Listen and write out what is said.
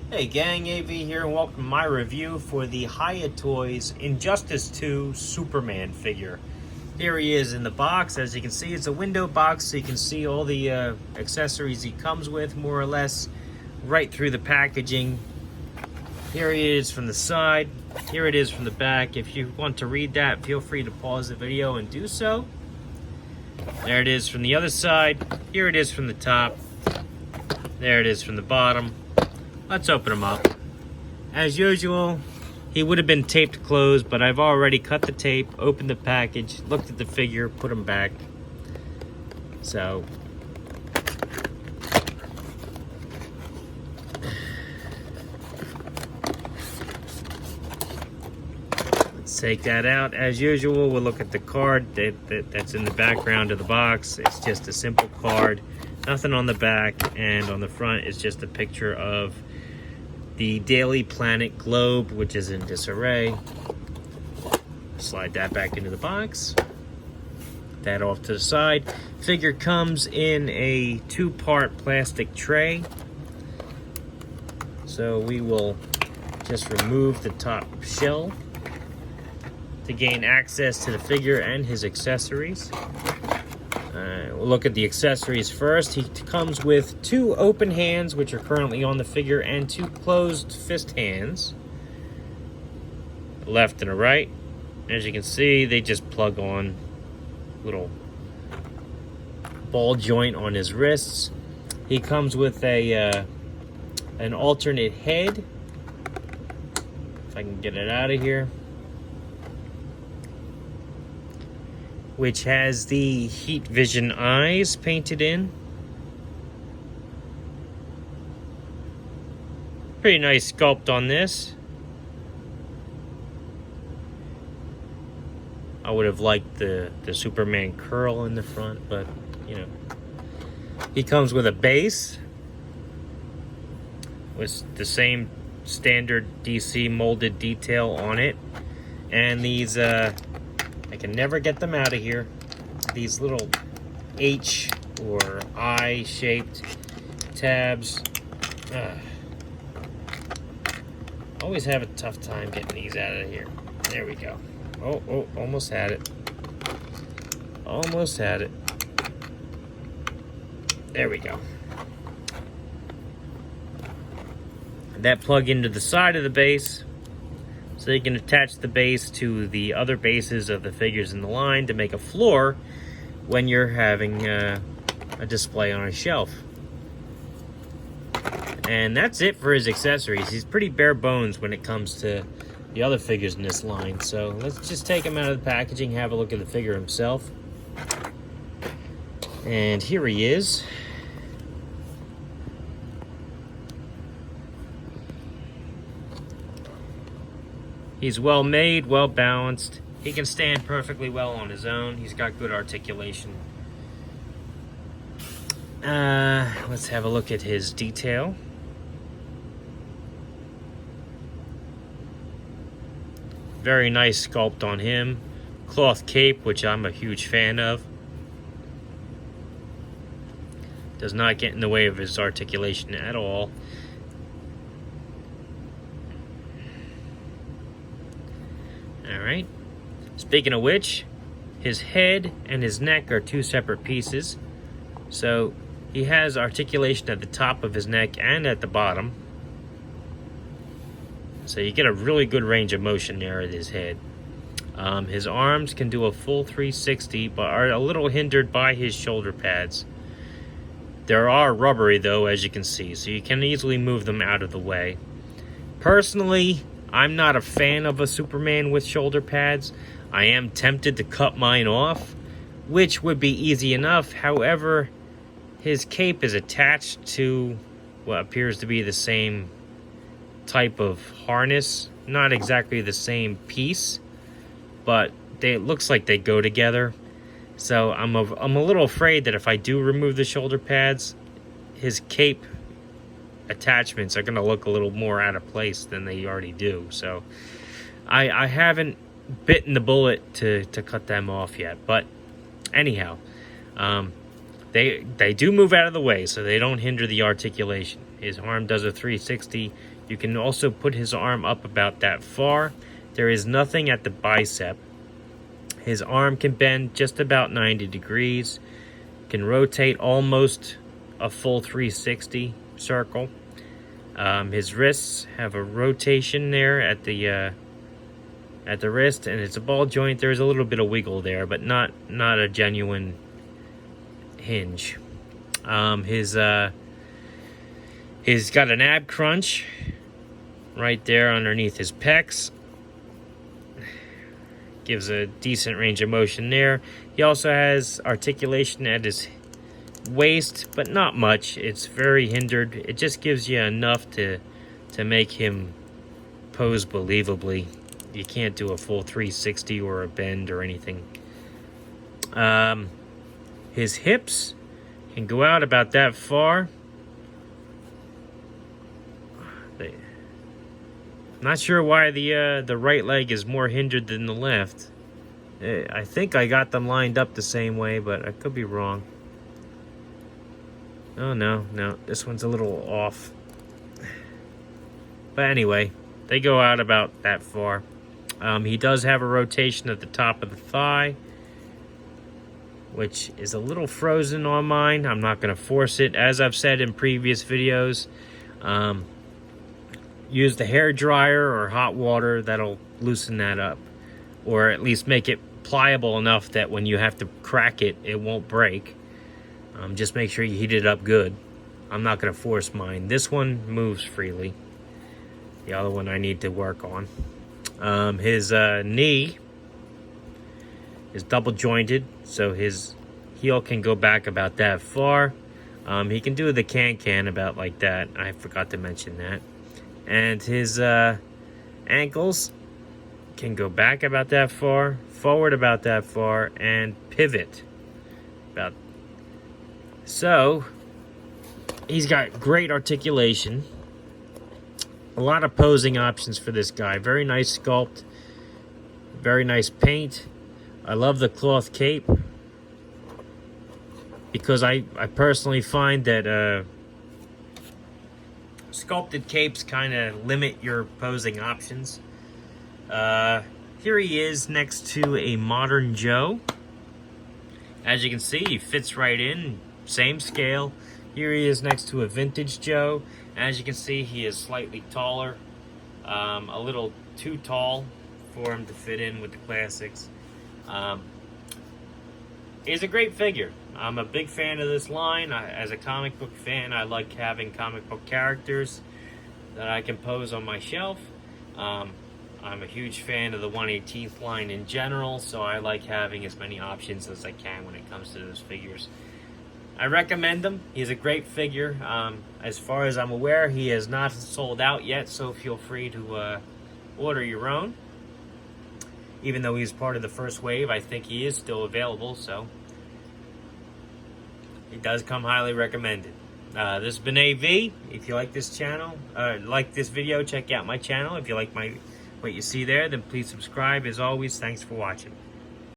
Hey gang, AV here, and welcome to my review for the Hiya Toys Injustice 2 Superman figure. Here he is in the box. As you can see, it's a window box, so you can see all the accessories he comes with, more or less, right through the packaging. Here he is from the side. Here it is from the back. If you want to read that, feel free to pause the video and do so. There it is from the other side. Here it is from the top. There it is from the bottom. Let's open him up. As usual, he would have been taped closed, but I've already cut the tape, opened the package, looked at the figure, put him back. So, let's take that out. As usual, we'll look at the card that's in the background of the box. It's just a simple card, nothing on the back, and on the front is just a picture of the Daily Planet globe, which is in disarray. Slide that back into the box. That off to the side. Figure comes in a 2-part plastic tray. So we will just remove the top shell to gain access to the figure and his accessories. We'll look at the accessories first. He comes with 2 open hands, which are currently on the figure, and 2 closed fist hands, left and a right. As you can see, they just plug on little ball joint on his wrists. He comes with an alternate head, if I can get it out of here, which has the heat vision eyes painted in. Pretty nice sculpt on this. I would have liked the Superman curl in the front, but you know. He comes with a base with the same standard DC molded detail on it, and these I can never get them out of here. These little H or I shaped tabs. Always have a tough time getting these out of here. There we go. Oh, almost had it. Almost had it. There we go. That plug into the side of the base, so you can attach the base to the other bases of the figures in the line to make a floor when you're having a display on a shelf. And that's it for his accessories. He's pretty bare bones when it comes to the other figures in this line. So let's just take him out of the packaging, have a look at the figure himself. And here he is. He's well made, well balanced. He can stand perfectly well on his own. He's got good articulation. Let's have a look at his detail. Very nice sculpt on him. Cloth cape, which I'm a huge fan of. Does not get in the way of his articulation at all. Alright, speaking of which, his head and his neck are 2 separate pieces. So he has articulation at the top of his neck and at the bottom. So you get a really good range of motion there at his head. His arms can do a full 360, but are a little hindered by his shoulder pads. They are rubbery though, as you can see, so you can easily move them out of the way. Personally, I'm not a fan of a Superman with shoulder pads. I am tempted to cut mine off, which would be easy enough. However, his cape is attached to what appears to be the same type of harness. Not exactly the same piece, but it looks like they go together. So I'm a little afraid that if I do remove the shoulder pads, his cape attachments are going to look a little more out of place than they already do. So I haven't bitten the bullet to cut them off yet. But anyhow, they do move out of the way, so they don't hinder the articulation. His arm does a 360. You can also put his arm up about that far. There is nothing at the bicep. His arm can bend just about 90 degrees. Can rotate almost a full 360 circle. His wrists have a rotation there at the wrist, and it's a ball joint. There's a little bit of wiggle there, but not a genuine hinge. He's got an ab crunch right there underneath his pecs. Gives a decent range of motion there. He also has articulation at his waist, but not much. It's very hindered. It just gives you enough to make him pose believably. You can't do a full 360 or a bend or anything. His hips can go out about that far. Not sure why the right leg is more hindered than the left. I think I got them lined up the same way, but I could be wrong. Oh, no, this one's a little off. But anyway, they go out about that far. He does have a rotation at the top of the thigh, which is a little frozen on mine. I'm not going to force it. As I've said in previous videos, use the hair dryer or hot water. That'll loosen that up, or at least make it pliable enough that when you have to crack it, it won't break. Just make sure you heat it up good. I'm not going to force mine. This one moves freely. The other one I need to work on. His knee is double jointed, so his heel can go back about that far. He can do the can about like that. I forgot to mention that. And his ankles can go back about that far, forward about that far, and pivot about. So he's got great articulation. A lot of posing options for this guy. Very nice sculpt. Very nice paint. I love the cloth cape, because I personally find that sculpted capes kind of limit your posing options. Here he is next to a modern Joe. As you can see, he fits right in. Same scale. Here he is next to a vintage Joe. As you can see, he is slightly taller. A little too tall for him to fit in with the classics. He's a great figure. I'm a big fan of this line. As a comic book fan, I like having comic book characters that I can pose on my shelf. I'm a huge fan of the 1/18th line in general, so I like having as many options as I can when it comes to those figures. I recommend him. He's a great figure. As far as I'm aware, he is not sold out yet, so feel free to order your own. Even though he's part of the first wave, I think he is still available, so he does come highly recommended. This has been AV. If you like this channel, like this video, check out my channel. If you like what you see there, then please subscribe. As always, thanks for watching.